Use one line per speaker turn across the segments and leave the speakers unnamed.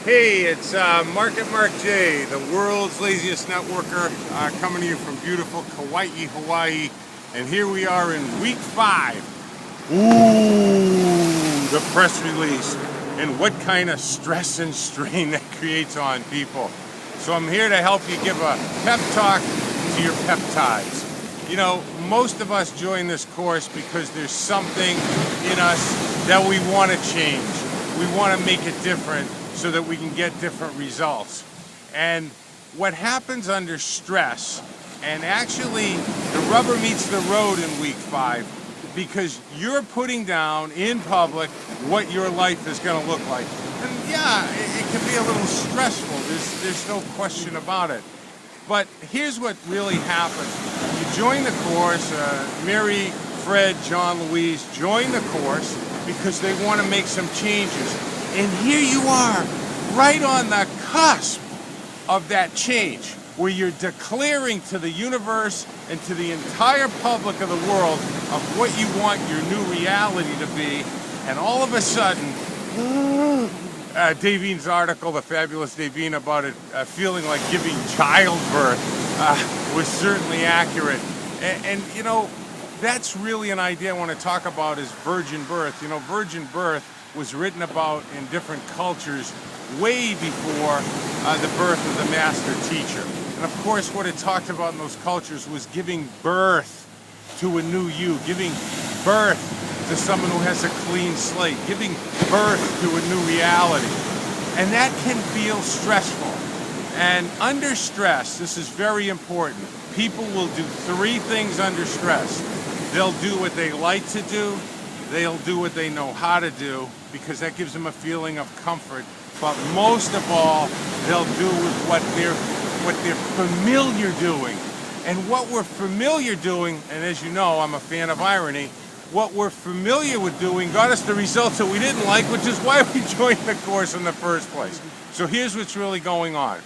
Hey, it's Market Mark J, the world's laziest networker, coming to you from beautiful Kauai, Hawaii. And here we are in week 5. Ooh, the press release. And what kind of stress and strain that creates on people. So I'm here to help you give a pep talk to your peptides. You know, most of us join this course because there's something in us that we want to change. We want to make it different so that we can get different results. And what happens under stress, and actually the rubber meets the road in week 5, because you're putting down in public what your life is going to look like. And yeah, it can be a little stressful, there's no question about it. But here's what really happens. You join the course, Mary, Fred, John, Louise join the course because they want to make some changes. And here you are, right on the cusp of that change, where you're declaring to the universe and to the entire public of the world of what you want your new reality to be. And all of a sudden, Davine's article, The Fabulous Davine, about it feeling like giving childbirth was certainly accurate. And you know, that's really an idea I want to talk about, is virgin birth. You know, virgin birth was written about in different cultures way before the birth of the master teacher. And of course, what it talked about in those cultures was giving birth to a new you, giving birth to someone who has a clean slate, giving birth to a new reality. And that can feel stressful. And under stress, this is very important. People will do 3 things under stress. They'll do what they like to do, they'll do what they know how to do, because that gives them a feeling of comfort. But most of all, they'll do what they're familiar doing. And what we're familiar doing, and as you know, I'm a fan of irony, what we're familiar with doing got us the results that we didn't like, which is why we joined the course in the first place. So here's what's really going on.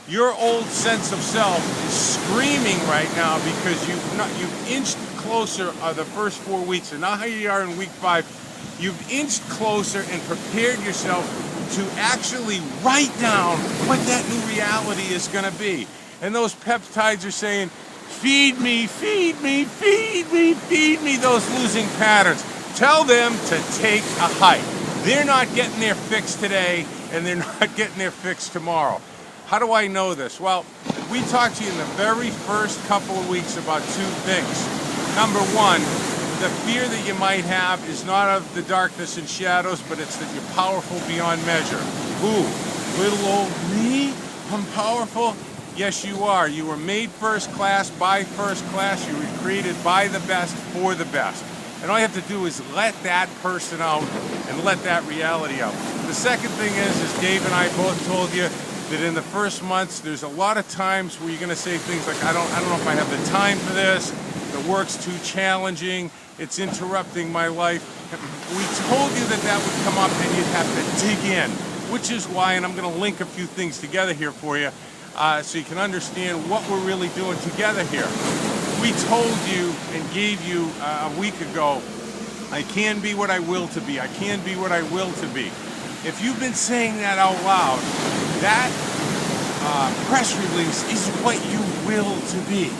Your old sense of self is screaming right now because you've inched closer the first 4 weeks, and now here you are in week 5, you've inched closer and prepared yourself to actually write down what that new reality is going to be. And those peptides are saying, feed me, feed me, feed me, feed me those losing patterns. Tell them to take a hike. They're not getting their fix today, and they're not getting their fix tomorrow. How do I know this? Well, we talked to you in the very first couple of weeks about 2 things. Number 1, the fear that you might have is not of the darkness and shadows, but it's that you're powerful beyond measure. Ooh, little old me? I'm powerful? Yes, you are. You were made first class by first class. You were created by the best for the best. And all you have to do is let that person out and let that reality out. The second thing is Dave and I both told you that in the first months, there's a lot of times where you're going to say things like, I don't know if I have the time for this. The work's too challenging. It's interrupting my life. We told you that would come up and you'd have to dig in, which is why, and I'm going to link a few things together here for you so you can understand what we're really doing together here. We told you and gave you a week ago, I can be what I will to be. I can be what I will to be. If you've been saying that out loud, that press release is what you will to be.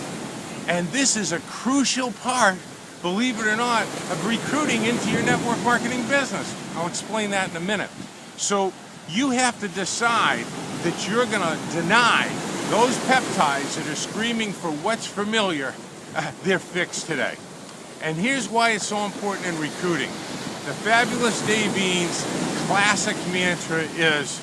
And this is a crucial part, believe it or not, of recruiting into your network marketing business. I'll explain that in a minute. So you have to decide that you're going to deny those peptides that are screaming for what's familiar their fix today. And here's why it's so important in recruiting. The Fabulous Davine's classic mantra is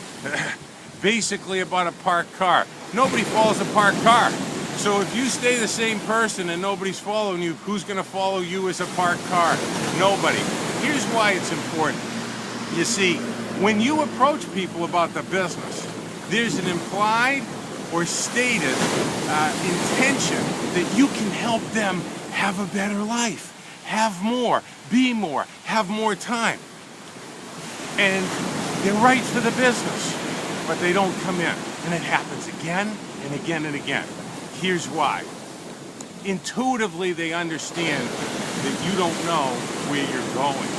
basically about a parked car. Nobody follows a parked car. So if you stay the same person and nobody's following you, who's going to follow you as a parked car? Nobody. Here's why it's important. You see, when you approach people about the business, there's an implied or stated intention that you can help them have a better life, have more, be more, have more time. And they're right for the business, but they don't come in. And it happens again and again and again. Here's why. Intuitively, they understand that you don't know where you're going.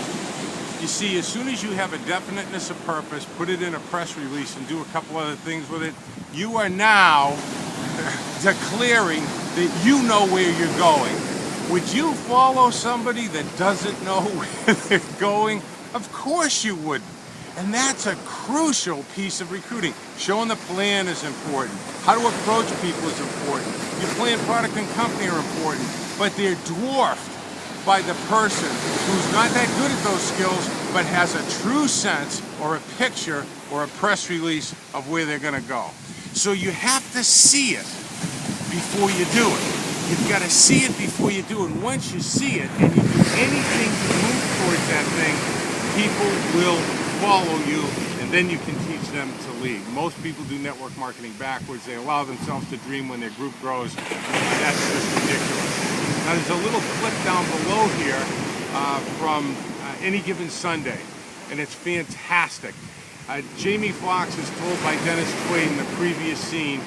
You see, as soon as you have a definiteness of purpose, put it in a press release and do a couple other things with it, you are now declaring that you know where you're going. Would you follow somebody that doesn't know where they're going? Of course you wouldn't. And that's a crucial piece of recruiting. Showing the plan is important. How to approach people is important. Your plan, product, and company are important, but they're dwarfed by the person who's not that good at those skills, but has a true sense or a picture or a press release of where they're going to go. So you have to see it before you do it. You've got to see it before you do it. And once you see it and you do anything to move towards that thing, people will follow you, and then you can teach them to lead. Most people do network marketing backwards. They allow themselves to dream when their group grows. That's just ridiculous. Now there's a little clip down below here from Any Given Sunday, and it's fantastic. Jamie Foxx is told by Dennis Quaid in the previous scene,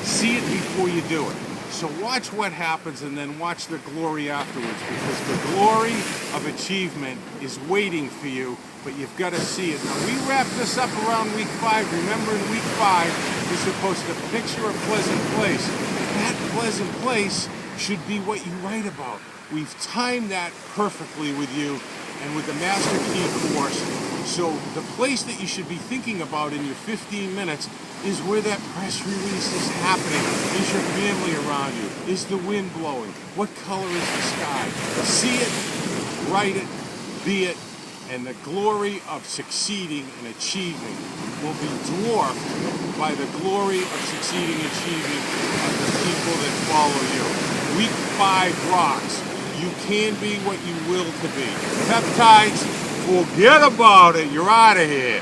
see it before you do it. So watch what happens and then watch the glory afterwards, because the glory of achievement is waiting for you, but you've got to see it. Now we wrap this up around week 5. Remember, in week 5, you're supposed to picture a pleasant place. That pleasant place should be what you write about. We've timed that perfectly with you and with the Master Key course. So the place that you should be thinking about in your 15 minutes is where that press release is happening. Is your family around you? Is the wind blowing? What color is the sky? See it, write it, be it, and the glory of succeeding and achieving will be dwarfed by the glory of succeeding and achieving of the people that follow you. Week 5 rocks. You can be what you will to be. Peptides, forget about it. You're out of here.